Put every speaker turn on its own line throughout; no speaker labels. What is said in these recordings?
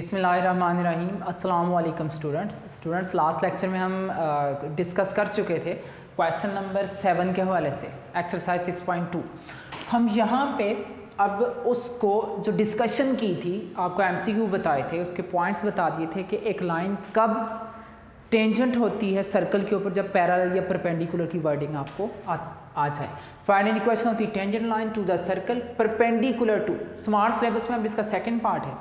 बिस्मिल्लाहिर्रहमानिर्रहीम। अस्सलाम वालेकुम स्टूडेंट्स। लास्ट लेक्चर में हम डिस्कस कर चुके थे क्वेश्चन नंबर 7 के हवाले से, एक्सरसाइज 6.2। हम यहाँ पे अब उसको जो डिस्कशन की थी, आपको एमसीक्यू बताए थे, उसके पॉइंट्स बता दिए थे कि एक लाइन कब टेंजेंट होती है सर्कल के ऊपर जब पैरेलल या परपेंडिकुलर की वर्डिंग आपको आ जाए। फाइंड एनी क्वेश्चन होती है tangent line to the circle perpendicular to. Smart syllabus में अब इसका सेकंड पार्ट है।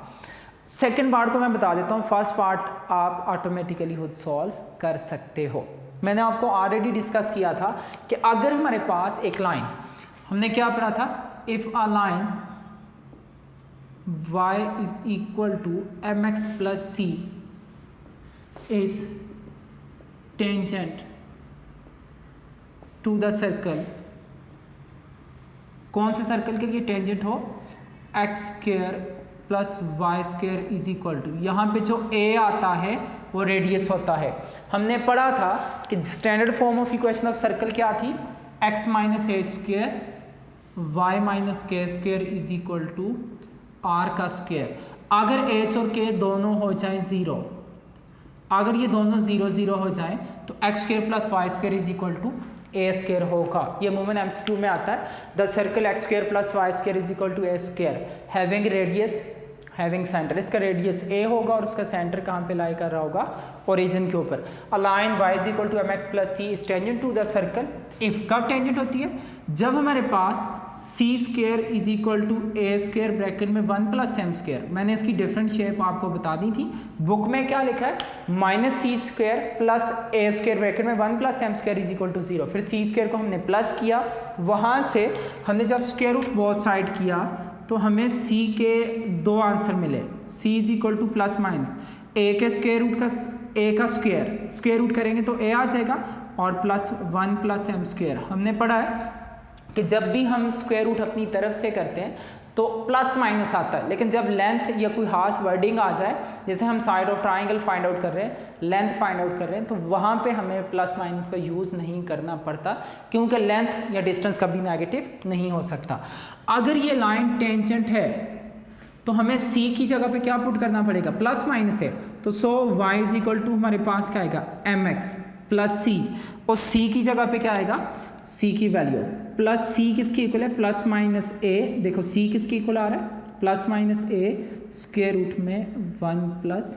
सेकंड पार्ट को मैं बता देता हूँ, फर्स्ट पार्ट आप ऑटोमेटिकली खुद सॉल्व कर सकते हो। मैंने आपको ऑलरेडी डिस्कस किया था कि अगर हमारे पास एक लाइन, हमने क्या पढ़ा था, if a line y is equal to mx plus c is tangent to the circle, कौन से सर्कल के लिए टेंजेंट हो, x square plus y square is equal to, यहाँ पे जो a आता है वो रेडियस होता है। हमने पढ़ा था कि standard form of equation of circle क्या थी, x minus H square Y minus K square is equal to are का स्क्वायर। अगर h और k दोनों हो जाए ज़ीरो, अगर ये दोनों ज़ीरो ज़ीरो हो जाए तो x square plus y square is equal to A square होगा। ये मूवमेंट एमसीक्यू में आता है। The circle x square plus y square is equal to A square having radius having centre, इसका रेडियस ए होगा और उसका सेंटर कहाँ पे लाई कर रहा होगा, ओरिजिन के ऊपर। A line y is equal to M X plus C is tangent to the circle if, कब टेंजेंट होती है, जब हमारे पास C square is equal to A square bracket में 1 प्लस एम स्क्वायर। मैंने इसकी डिफरेंट शेप आपको बता दी थी। बुक में क्या लिखा है, minus c square plus a square bracket में 1 plus M square is equal to 0। फिर सी स्क्वायर को हमने प्लस किया, वहाँ से हमने जब स्क्वायर रूट बोथ साइड किया तो हमें c के दो आंसर मिले, c is equal two plus minus a के स्क्वायर रूट का a का स्क्वायर रूट करेंगे तो a आ जाएगा और प्लस 1 प्लस एम स्क्वायर। हमने पढ़ा है कि जब भी हम स्क्वायर रूट अपनी तरफ से करते हैं तो प्लस माइनस आता है, लेकिन जब लेंथ या कोई खास वर्डिंग आ जाए, जैसे हम side of triangle find out कर रहे हैं, लेंथ फाइंड आउट कर रहे हैं, तो वहाँ पे हमें प्लस माइनस का यूज़ नहीं करना पड़ता, क्योंकि लेंथ या डिस्टेंस कभी नेगेटिव नहीं हो सकता। अगर ये लाइन टेंजेंट है तो हमें c की जगह पे क्या पुट करना पड़ेगा, प्लस माइनस है, तो सो y इज इक्वल टू हमारे पास क्या आएगा, mx प्लस c, और c की जगह पे क्या आएगा, c की वैल्यू प्लस c किसकी इक्वल है, प्लस माइनस a। देखो c किसकी इक्वल आ रहा है, plus minus a square root में 1 प्लस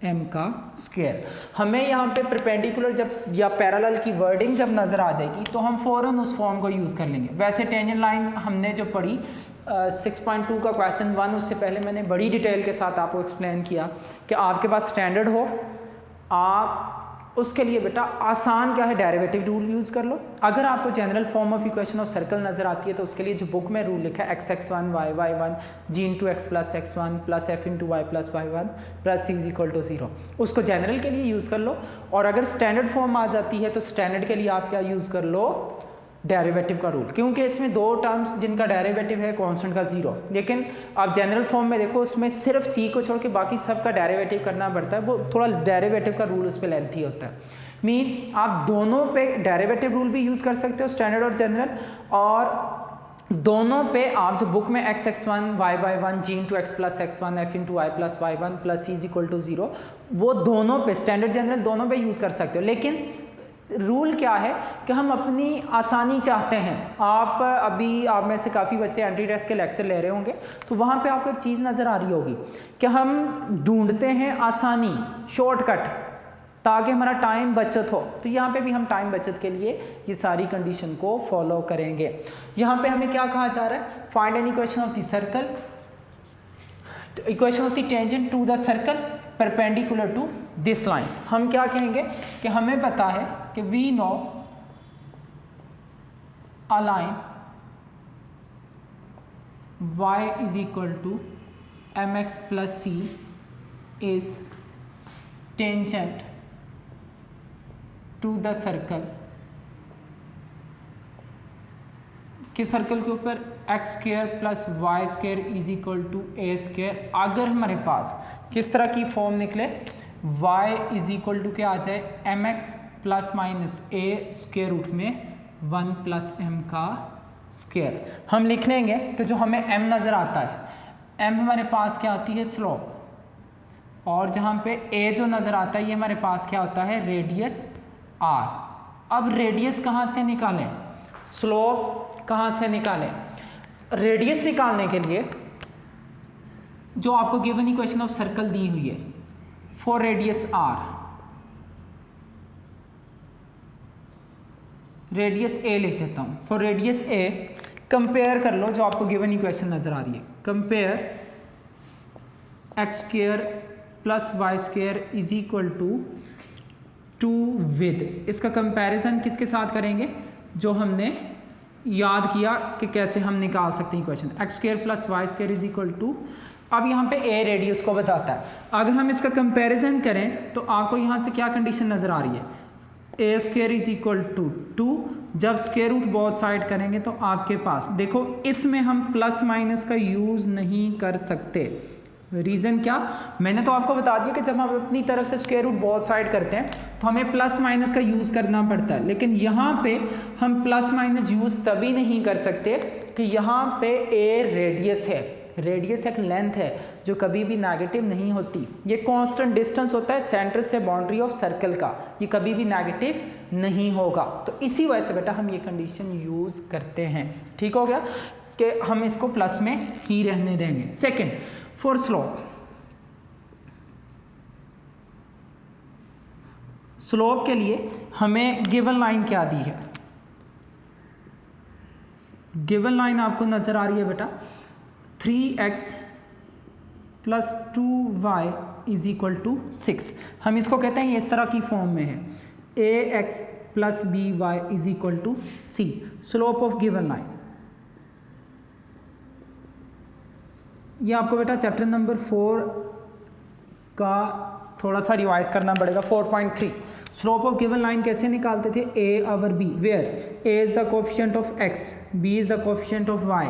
m का स्क्वायर। हमें यहाँ पे परपेंडिकुलर जब या पैरेलल की वर्डिंग जब नज़र आ जाएगी तो हम फ़ौरन उस फॉर्म को यूज़ कर लेंगे। वैसे टेंजेंट लाइन हमने जो पढ़ी 6.2 का क्वेश्चन 1, उससे पहले मैंने बड़ी डिटेल के साथ आपको एक्सप्लेन किया कि आपके पास स्टैंडर्ड हो, आप उसके लिए बेटा आसान क्या है, डेरिवेटिव रूल यूज़ कर लो। अगर आपको general form of equation of circle नज़र आती है तो उसके लिए जो बुक में रूल लिखा है, x(x1 y(y1) g into x plus x1 plus f into y plus y1 plus c is equal to 0, उसको जनरल के लिए यूज़ कर लो। और अगर स्टैंडर्ड फॉर्म आ जाती है तो स्टैंडर्ड के लिए आप क्या यूज़ कर लो, डेरिवेटिव का रूल, क्योंकि इसमें दो टर्म्स जिनका डेरिवेटिव है कांस्टेंट का 0। लेकिन आप जनरल फॉर्म में देखो, उसमें सिर्फ c को छोड़ के बाकी सब का डेरिवेटिव करना पड़ता है, वो थोड़ा डेरिवेटिव का रूल उस पर लेंथी होता है। मीन आप दोनों पे डेरिवेटिव रूल भी यूज़ कर सकते हो, स्टैंडर्ड और जनरल, और दोनों पे आप जो बुक में x(x1 y(y1) g into x plus x1 f into y plus y1 plus c is equal to 0, वो दोनों पे स्टैंडर्ड जनरल दोनों पे यूज़ कर सकते हो। लेकिन रूल क्या है कि हम अपनी आसानी चाहते हैं। आप में से काफ़ी बच्चे एंट्री टेस्ट के लेक्चर ले रहे होंगे, तो वहाँ पे आपको एक चीज़ नज़र आ रही होगी कि हम ढूंढते हैं आसानी, शॉर्टकट, ताकि हमारा टाइम बचत हो। तो यहाँ पे भी हम टाइम बचत के लिए ये सारी कंडीशन को फॉलो करेंगे। यहाँ पे हमें क्या कहा जा रहा है, find an equation of the circle, equation of the tangent to the circle perpendicular to this line. हम क्या कहेंगे कि हमें पता है कि we know a line y is equal to mx plus c is tangent to the circle, कि circle के ऊपर x square plus y square is equal to A square. अगर हमारे पास किस तरह की फॉर्म निकले, y इज इक्वल टू क्या आ जाए, mx plus minus A square root में 1 प्लस m का स्क्वायर। हम लिख लेंगे कि जो हमें m नज़र आता है, m हमारे पास क्या आती है, स्लोप, और जहाँ पे ए जो नज़र आता है ये हमारे पास क्या होता है, रेडियस आर। अब रेडियस कहाँ से निकालें, स्लोप कहाँ से निकालें? रेडियस निकालने के लिए जो आपको गिवन इक्वेशन ऑफ सर्कल दी हुई है, फॉर रेडियस आर, रेडियस ए लिख देता हूँ। फॉर रेडियस ए कंपेयर कर लो जो आपको गिवन इक्वेशन नज़र आ रही है, compare x square plus y square is equal to with. इसका कंपैरिजन किसके साथ करेंगे, जो हमने याद किया कि कैसे हम निकाल सकते हैं equation, x square plus y square is equal to, अब यहाँ पे ए रेडियस को बताता है। अगर हम इसका कंपैरिजन करें तो आपको यहाँ से क्या कंडीशन नज़र आ रही है, ए स्क्वेयर इज इक्वल टू 2। जब स्क्वेयर रूट बोथ साइड करेंगे तो आपके पास देखो, इसमें हम प्लस माइनस का यूज़ नहीं कर सकते। रीज़न क्या, मैंने तो आपको बता दिया कि जब हम अपनी तरफ से स्क्वायर रूट बोथ साइड करते हैं तो हमें प्लस माइनस का यूज़ करना पड़ता है, लेकिन यहाँ पे हम प्लस माइनस यूज़ तभी नहीं कर सकते कि यहाँ पे ए रेडियस है। रेडियस एक लेंथ है जो कभी भी नेगेटिव नहीं होती, ये कांस्टेंट डिस्टेंस होता है सेंटर से बाउंड्री ऑफ सर्कल का, ये कभी भी नेगेटिव नहीं होगा। तो इसी वजह से बेटा हम ये कंडीशन यूज़ करते हैं। ठीक हो गया कि हम इसको प्लस में ही रहने देंगे। सेकेंड, फॉर स्लोप, स्लोप के लिए हमें गिवन लाइन क्या दी है, गिवन लाइन आपको नजर आ रही है बेटा 3x plus 2y is equal to 6। हम इसको कहते हैं ये इस तरह की फॉर्म में है, ax plus by is equal to c। Slope of given line, ये आपको बेटा चैप्टर नंबर 4 का थोड़ा सा रिवाइज करना पड़ेगा। 4.3 स्लोप ऑफ गिवन लाइन कैसे निकालते थे, a over b, where a is the coefficient of x, b is the coefficient of y।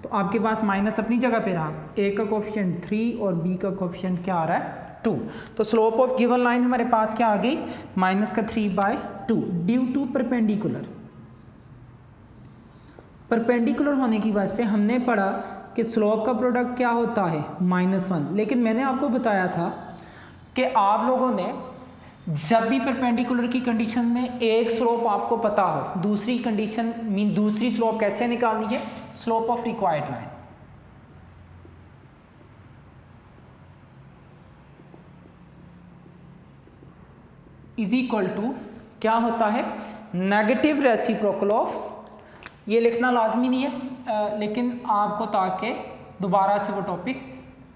तो आपके पास माइनस अपनी जगह पे रहा, a का कोफिशिएंट 3 और b का कोफिशिएंट क्या आ रहा है 2। तो स्लोप ऑफ गिवन लाइन हमारे पास क्या आ गई, माइनस का 3/2 ड्यू टू परपेंडिकुलर। परपेंडिकुलर होने की वजह से हमने पढ़ा कि स्लोप का प्रोडक्ट क्या होता है -1, लेकिन मैंने आपको बताया था कि आप लोगों ने जब भी परपेंडिकुलर की कंडीशन में एक स्लोप आपको पता हो, दूसरी कंडीशन मीन दूसरी स्लोप कैसे निकालनी है, slope of required line. Is equal to क्या होता है, नेगेटिव रेसिप्रोकल ऑफ, ये लिखना लाजमी नहीं है लेकिन आपको ताकि दोबारा से वो टॉपिक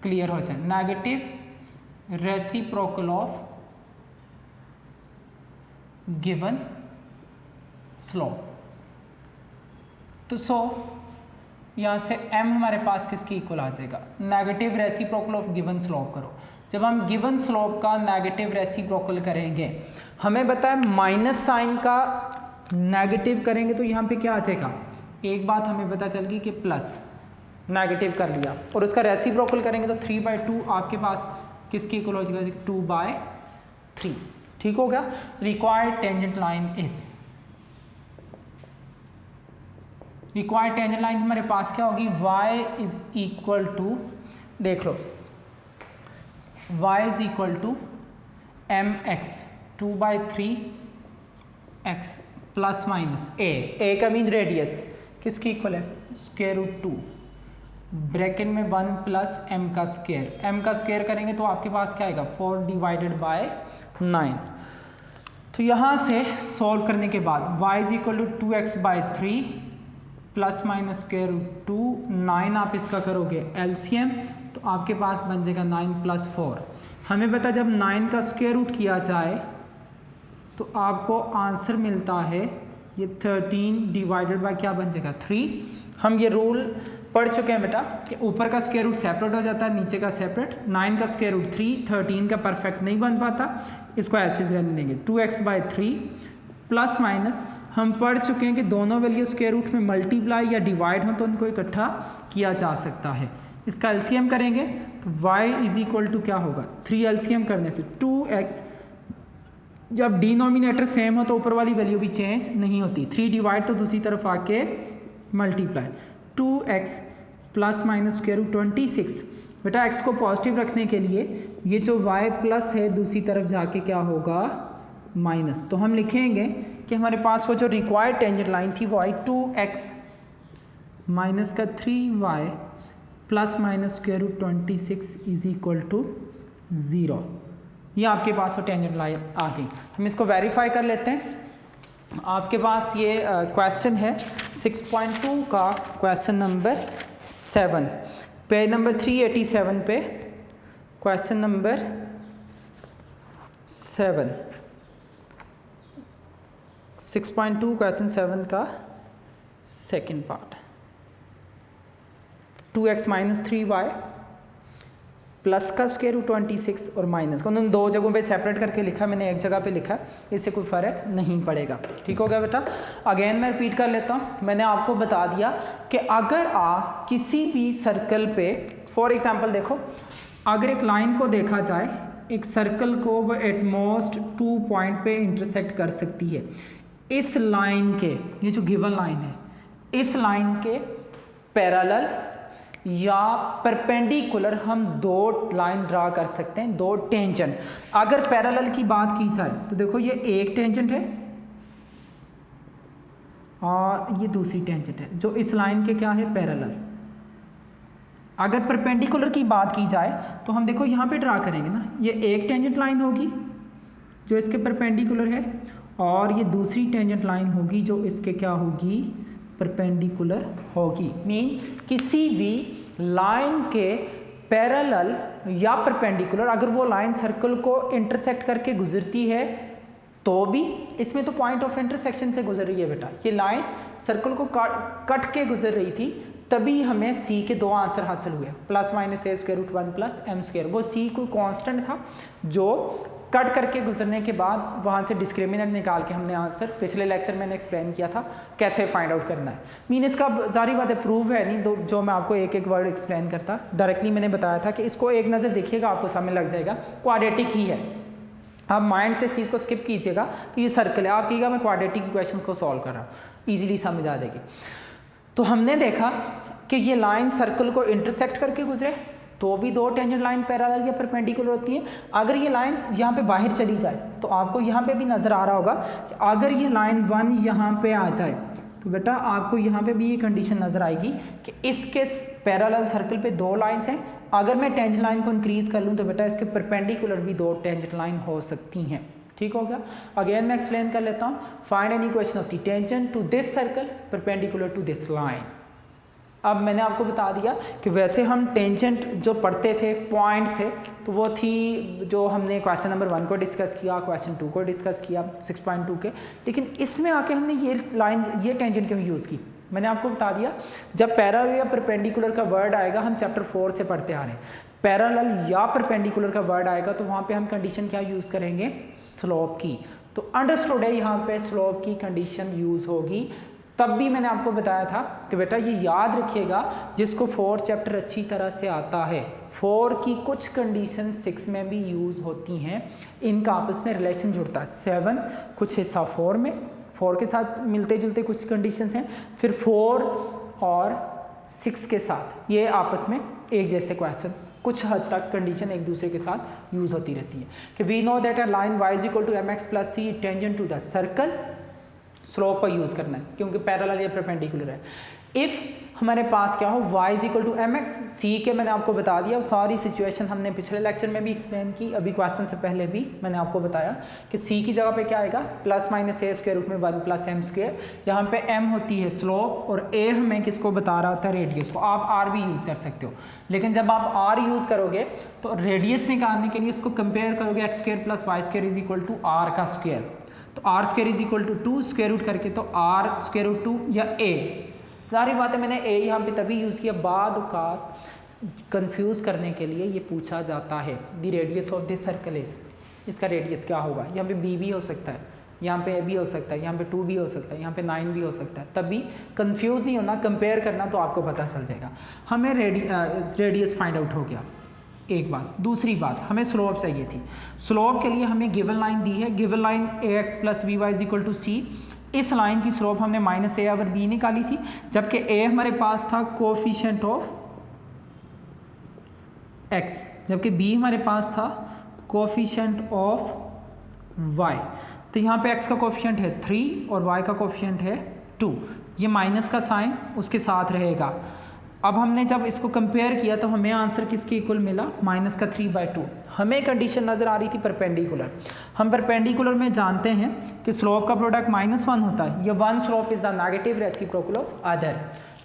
क्लियर हो जाए, negative reciprocal of given slope. तो यहाँ से m हमारे पास किसकी इक्वल आ जाएगा, negative reciprocal of given slope करो। जब हम गिवन स्लोप का नेगेटिव रेसिप्रोकल करेंगे, हमें बताया माइनस साइन का नेगेटिव करेंगे तो यहाँ पे क्या आ जाएगा, एक बात हमें पता चल गई कि प्लस नेगेटिव कर लिया, और उसका रेसिप्रोकल करेंगे तो 3/2 आपके पास किसकी इक्वल हो जाएगा, 2/3। ठीक हो गया। Required tangent line is, required tangent line हमारे पास क्या होगी, y इज इक्वल टू, देख लो y is equal to mx 2/3x plus minus a का मीन रेडियस किसकी इक्वल है, √2 ब्रैकेट में 1 प्लस m का स्क्वायर करेंगे तो आपके पास क्या आएगा 4/9। तो यहाँ से सॉल्व करने के बाद y is equal to 2x/3 plus minus √2, 9 आप इसका करोगे एलसीएम तो आपके पास बन जाएगा 9 + 4। हमें पता जब 9 का स्क्वायर रूट किया जाए तो आपको आंसर मिलता है ये 13 डिवाइडेड बाय क्या बन जाएगा 3। हम ये रूल पढ़ चुके हैं बेटा कि ऊपर का स्क्वायर रूट सेपरेट हो जाता है, नीचे का सेपरेट। 9 का स्क्वायर रूट 3, 13 का परफेक्ट नहीं बन पाता, इसको ऐसे रहने देंगे 2x/3 प्लस माइनस। हम पढ़ चुके हैं कि दोनों वैल्यू स्क्वायर रूट में मल्टीप्लाई या डिवाइड हो तो उनको इकट्ठा किया जा सकता है। इसका एलसीएम करेंगे तो y इज इक्वल टू क्या होगा 3, एलसीएम करने से 2x, जब डिनोमिनेटर सेम हो तो ऊपर वाली वैल्यू भी चेंज नहीं होती, 3 डिवाइड तो दूसरी तरफ आके multiply, 2x plus minus square root 26 बेटा x को पॉजिटिव रखने के लिए ये जो y प्लस है दूसरी तरफ जाके क्या होगा माइनस। तो हम लिखेंगे कि हमारे पास वो जो रिक्वायर्ड टेंजेंट लाइन थी वो आई 2x माइनस का 3y plus minus square root 26 is equal to 0। ये आपके पास वो टेंजेंट लाइन आ गई। हम इसको वेरीफाई कर लेते हैं। आपके पास ये क्वेश्चन है 6.2 का क्वेश्चन नंबर 7, पेज नंबर 387 पे क्वेश्चन नंबर 7, 6.2 क्वेश्चन 7 का second part. 2x minus 3y plus का स्क्वायर रूट 26 और माइनस का, उन्होंने दो जगहों पे सेपरेट करके लिखा, मैंने एक जगह पे लिखा, इससे कोई फ़र्क नहीं पड़ेगा। ठीक हो गया बेटा। अगेन मैं रिपीट कर लेता हूँ। मैंने आपको बता दिया कि अगर आप किसी भी सर्कल पे फॉर एग्जांपल देखो, अगर एक लाइन को देखा जाए, एक सर्कल को वो एटमोस्ट 2 पॉइंट पे इंटरसेक्ट कर सकती है। इस लाइन के, ये जो गिवन लाइन है, इस लाइन के पैरेलल या परपेंडिकुलर हम दो लाइन ड्रा कर सकते हैं, दो टेंजेंट। अगर पैरेलल की बात की जाए तो देखो ये एक टेंजेंट है और ये दूसरी टेंजेंट है जो इस लाइन के क्या है पैरेलल। अगर परपेंडिकुलर की बात की जाए तो हम देखो यहाँ पे ड्रा करेंगे ना, ये एक टेंजेंट लाइन होगी जो इसके परपेंडिकुलर है और ये दूसरी टेंजेंट लाइन होगी जो इसके क्या होगी परपेंडिकुलर होगी। मीन किसी भी लाइन के पैरेलल या परपेंडिकुलर अगर वो लाइन सर्कल को इंटरसेक्ट करके गुजरती है तो भी, इसमें तो पॉइंट ऑफ इंटरसेक्शन से गुजर रही है बेटा, ये लाइन सर्कल को कट के गुजर रही थी, तभी हमें सी के दो आंसर हासिल हुए, plus minus A square root 1 plus M square. वो सी कोई कांस्टेंट था जो कट करके गुजरने के बाद वहाँ से डिस्क्रिमिनेंट निकाल के हमने आंसर, पिछले लेक्चर मैंने एक्सप्लेन किया था कैसे फाइंड आउट करना है। मीन इसका जारी बात है प्रूव है नहीं, जो मैं आपको एक एक वर्ड एक्सप्लेन करता, डायरेक्टली मैंने बताया था कि इसको एक नज़र देखिएगा आपको समझ लग जाएगा, क्वाड्रेटिक ही है। आप माइंड से इस चीज़ को स्किप कीजिएगा तो ये सर्कल है, आप कहिएगा मैं क्वाड्रेटिक क्वेश्चन को सॉल्व कर रहा हूँ, ईजिली समझ आ जाएगी। तो हमने देखा कि ये लाइन सर्कल को इंटरसेक्ट करके गुजरे तो भी दो टेंजेंट लाइन पैरेलल या परपेंडिकुलर होती है। अगर ये लाइन यहाँ पे बाहर चली जाए तो आपको यहाँ पे भी नज़र आ रहा होगा कि अगर ये लाइन 1 यहाँ पे आ जाए तो बेटा आपको यहाँ पे भी ये कंडीशन नज़र आएगी कि इसके पैरेलल सर्कल पे दो लाइंस हैं, अगर मैं टेंजेंट लाइन को इंक्रीज़ कर लूँ तो बेटा इसके परपेंडिकुलर भी दो टेंजेंट लाइन हो सकती हैं। ठीक हो गया। अगेन मैं एक्सप्लेन कर लेता हूँ। Find any equation of the tangent to this circle perpendicular to this line. अब मैंने आपको बता दिया कि वैसे हम टेंजेंट जो पढ़ते थे पॉइंट से, तो वो थी जो हमने क्वेश्चन नंबर 1 को डिस्कस किया, क्वेश्चन 2 को डिस्कस किया 6.2 के, लेकिन इसमें आके हमने ये लाइन, ये टेंजेंट क्यों यूज़ की, मैंने आपको बता दिया। जब पैरेलल या परपेंडिकुलर का वर्ड आएगा, हम चैप्टर 4 से पढ़ते आ रहे हैं, पैरेलल या परपेंडिकुलर का वर्ड आएगा तो वहाँ पे हम कंडीशन क्या यूज़ करेंगे, स्लोप की। तो अंडरस्टूड है, यहाँ पे स्लोप की कंडीशन यूज़ होगी। तब भी मैंने आपको बताया था कि बेटा ये याद रखिएगा, जिसको 4 चैप्टर अच्छी तरह से आता है, 4 की कुछ कंडीशन 6 में भी यूज़ होती हैं, इनका आपस में रिलेशन जुड़ता है। 7 कुछ हिस्सा 4 में, 4 के साथ मिलते जुलते कुछ कंडीशंस हैं, फिर 4 और 6 के साथ ये आपस में एक जैसे क्वेश्चन, कुछ हद तक कंडीशन एक दूसरे के साथ यूज़ होती रहती है। कि we know that a line y is equal to mx plus c tangent to the circle, slope का यूज़ करना है क्योंकि पैरेलल या परपेंडिकुलर है। इफ़ हमारे पास क्या हो, y is equal to mx, सी के मैंने आपको बता दिया, सारी सिचुएशन हमने पिछले लेक्चर में भी एक्सप्लेन की, अभी क्वेश्चन से पहले भी मैंने आपको बताया कि c की जगह पे क्या आएगा, plus minus A square root में 1 प्लस एम स्क्वायर। यहाँ पे m होती है स्लोप और a हमें किसको बता रहा होता है, रेडियस को। आप r भी यूज़ कर सकते हो, लेकिन जब आप r यूज़ करोगे तो रेडियस निकालने के लिए इसको कंपेयर करोगे x square plus y square is equal to are का स्क्वायर, तो r square is equal to 2 square root करके तो आर स्क्वायर रूट 2 या a। जाहिर बात है मैंने a यहाँ पे तभी यूज़ किया, बाद औक़ात कंफ्यूज करने के लिए ये पूछा जाता है the radius of this circle is, इसका रेडियस क्या होगा। यहाँ पे b भी हो सकता है, यहाँ पे a भी हो सकता है, यहाँ पे 2 भी हो सकता है, यहाँ पे 9 भी हो सकता है, तभी कंफ्यूज नहीं होना, कंपेयर करना तो आपको पता चल जाएगा। हमें रेडियस फाइंड आउट हो गया, एक बात। दूसरी बात, हमें स्लोप चाहिए थी। स्लोप के लिए हमें गिवन लाइन दी है, given line ax plus B Y is equal to C. इस लाइन की स्लोप हमने माइनस ए ओवर बी निकाली थी, जबकि a हमारे पास था कोफिशिएंट ऑफ x, जबकि b हमारे पास था कोफिशिएंट ऑफ y। तो यहाँ पे x का कोफिशिएंट है 3 और y का कोफिशिएंट है 2। ये माइनस का साइन उसके साथ रहेगा। अब हमने जब इसको कंपेयर किया तो हमें आंसर किसके इक्वल मिला, माइनस का 3/2। हमें कंडीशन नज़र आ रही थी परपेंडिकुलर। हम परपेंडिकुलर में जानते हैं कि स्लोप का प्रोडक्ट -1 होता है। ये one slope is the negative reciprocal of other.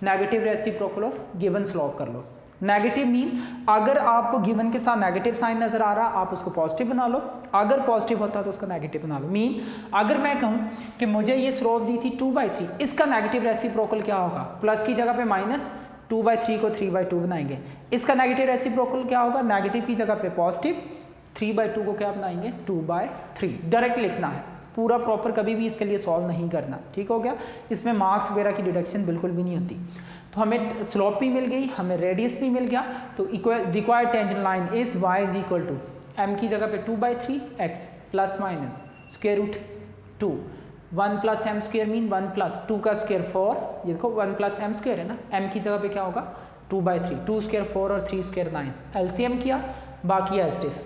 Negative reciprocal of given slope कर लो। नेगेटिव मीन अगर आपको गिवन के साथ नेगेटिव साइन नज़र आ रहा आप उसको पॉजिटिव बना लो, अगर पॉजिटिव होता तो उसका नेगेटिव बना लो। मीन अगर मैं कहूँ कि मुझे ये स्लोप दी थी 2/3, इसका नेगेटिव रेसिप्रोकल क्या होगा, प्लस की जगह पे माइनस, 2/3 को 3/2 बनाएंगे। इसका नेगेटिव रेसिप्रोकल क्या होगा, नेगेटिव की जगह पे पॉजिटिव, 3/2 को क्या बनाएंगे, 2/3। डायरेक्ट लिखना है, पूरा प्रॉपर कभी भी इसके लिए सॉल्व नहीं करना। ठीक हो गया। इसमें मार्क्स वगैरह की डिडक्शन बिल्कुल भी नहीं होती। तो हमें स्लोप भी मिल गई, हमें रेडियस भी मिल गया। तो required tangent line is y is equal to m की जगह पे 2/3 x plus minus square root 2, 1 plus M square mean 1 plus 2 का स्क्वायर 4, ये देखो 1 प्लस एम स्क्वायर है ना, m की जगह पे क्या होगा 2/3, 2 स्क्वायर 4 और 3 स्क्वायर 9, एलसीएम किया, बाकी एज इट इज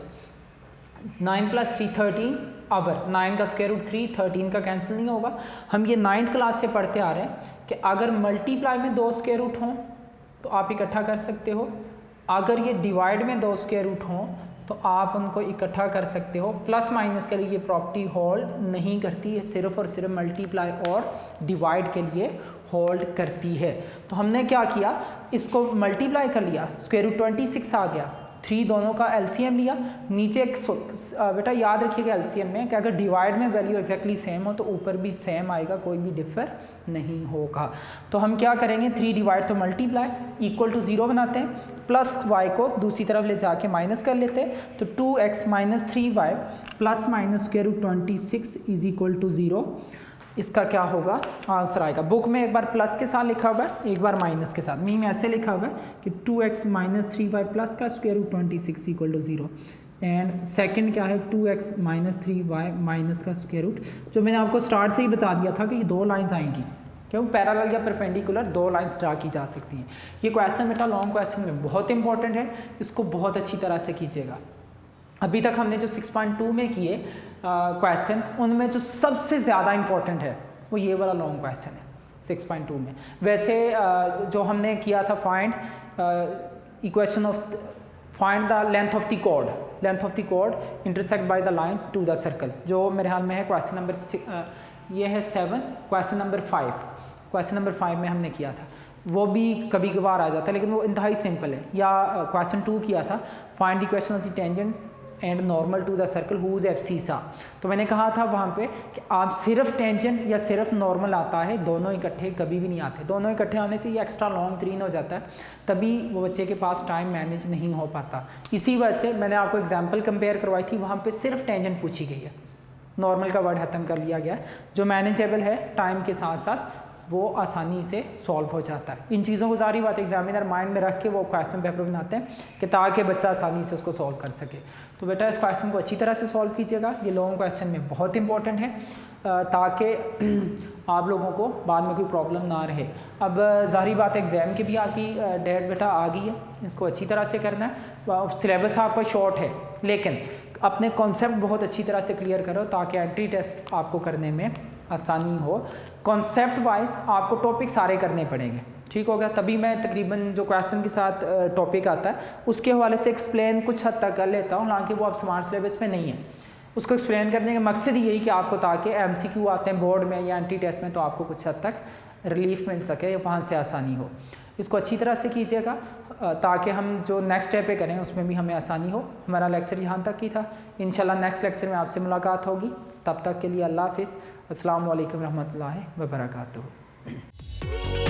9 प्लस 3 13 आवर, 9 का स्क्वायर रूट 3, 13 का कैंसिल नहीं होगा। हम ये 9th क्लास से पढ़ते आ रहे हैं कि अगर मल्टीप्लाई में 2 स्क्वायर रूट हों तो आप इकट्ठा कर सकते हो, अगर ये डिवाइड में 2 स्क्वायर रूट हों तो आप उनको इकट्ठा कर सकते हो। प्लस माइनस के लिए ये प्रॉपर्टी होल्ड नहीं करती है, सिर्फ और सिर्फ मल्टीप्लाई और डिवाइड के लिए होल्ड करती है। तो हमने क्या किया, इसको मल्टीप्लाई कर लिया, स्क्वायर रूट 26 आ गया, 3 दोनों का एलसीएम लिया, नीचे एक बेटा याद रखिएगा एलसीएम में कि अगर डिवाइड में वैल्यू एक्जैक्टली सेम हो तो ऊपर भी सेम आएगा, कोई भी डिफर नहीं होगा। तो हम क्या करेंगे, 3 डिवाइड तो मल्टीप्लाई इक्वल टू 0 बनाते हैं, प्लस y को दूसरी तरफ ले जाके माइनस कर लेते हैं। तो 2x minus 3y plus minus square root 26 is equal to 0। इसका क्या होगा, आंसर आएगा। बुक में एक बार प्लस के साथ लिखा हुआ है, एक बार माइनस के साथ। में ऐसे लिखा हुआ है कि 2x माइनस 3y प्लस का square root 26 equal to 0। And second क्या है, 2x माइनस 3y माइनस का स्क्वायर रूट, जो मैंने आपको स्टार्ट से ही बता दिया था कि ये 2 लाइंस आएंगी, क्यों पैरेलल या परपेंडिकुलर 2 लाइंस ड्रा की जा सकती हैं। ये क्वेश्चन बेटा लॉन्ग क्वेश्चन में बहुत इंपॉर्टेंट है, इसको बहुत अच्छी तरह से कीजिएगा। अभी तक हमने जो 6.2 में किए क्वेश्चन, उनमें जो सबसे ज़्यादा इंपॉर्टेंट है वो ये वाला लॉन्ग क्वेश्चन है 6.2 में। वैसे जो हमने किया था find equation of find the length of the chord, length of the chord intersect by the line to the circle, जो मेरे ख्याल में है क्वेश्चन नंबर ये है 7, क्वेश्चन नंबर 5, क्वेश्चन नंबर 5 में हमने किया था। वो भी कभी कभार आ जाता है लेकिन वो इंतहाई सिंपल है। या क्वेश्चन 2 किया था, find the equation of the tangent and normal to the circle whose abscissa. तो मैंने कहा था वहाँ पे कि आप सिर्फ टेंजेंट या सिर्फ नॉर्मल आता है, दोनों इकट्ठे कभी भी नहीं आते। दोनों इकट्ठे आने से ये एक्स्ट्रा लॉन्ग 3 हो जाता है, तभी वो बच्चे के पास टाइम मैनेज नहीं हो पाता। इसी वजह से मैंने आपको एग्जाम्पल कंपेयर करवाई थी, वहाँ पे सिर्फ टेंजेंट पूछी गई है, नॉर्मल का वर्ड खत्म कर लिया गया है। जो मैनेजेबल है टाइम के साथ साथ वो आसानी से सॉल्व हो जाता है। इन चीज़ों को सारी बात एग्जामिनर माइंड में रख के वो क्वेश्चन पेपर बनाते हैं कि ताकि बच्चा आसानी से उसको सॉल्व कर सके। तो बेटा इस क्वेश्चन को अच्छी तरह से सॉल्व कीजिएगा, ये लॉन्ग क्वेश्चन में बहुत इंपॉर्टेंट है, ताकि आप लोगों को बाद में कोई प्रॉब्लम ना रहे। अब ज़ाहिर बात एग्ज़ाम की भी आपकी डेट बेटा आ गई है, इसको अच्छी तरह से करना है। सिलेबस आपका शॉर्ट है लेकिन अपने कॉन्सेप्ट बहुत अच्छी तरह से क्लियर करो ताकि एंट्री टेस्ट आपको करने में आसानी हो। कॉन्सेप्ट वाइज आपको टॉपिक सारे करने पड़ेंगे, ठीक हो गया। तभी मैं तकरीबन जो क्वेश्चन के साथ टॉपिक आता है उसके हवाले से एक्सप्लेन कुछ हद तक कर लेता हूँ, हालांकि वो आप स्मार्ट सिलेबस में नहीं है। उसको एक्सप्लेन करने का मकसद यही कि आपको ताकि MCQ आते हैं बोर्ड में या एंट्री टेस्ट में तो आपको कुछ हद तक रिलीफ मिल सके, वहाँ से आसानी हो। इसको अच्छी तरह से कीजिएगा ताकि हम जो नेक्स्ट स्टेप पे करें उसमें भी हमें आसानी हो। हमारा लेक्चर यहाँ तक ही था, इंशाल्लाह नेक्स्ट लेक्चर में आपसे मुलाकात होगी। तब तक के लिए अल्लाह हाफिज़, अस्सलामु अलैकुम रहमतुल्लाहि व बरकातुहू।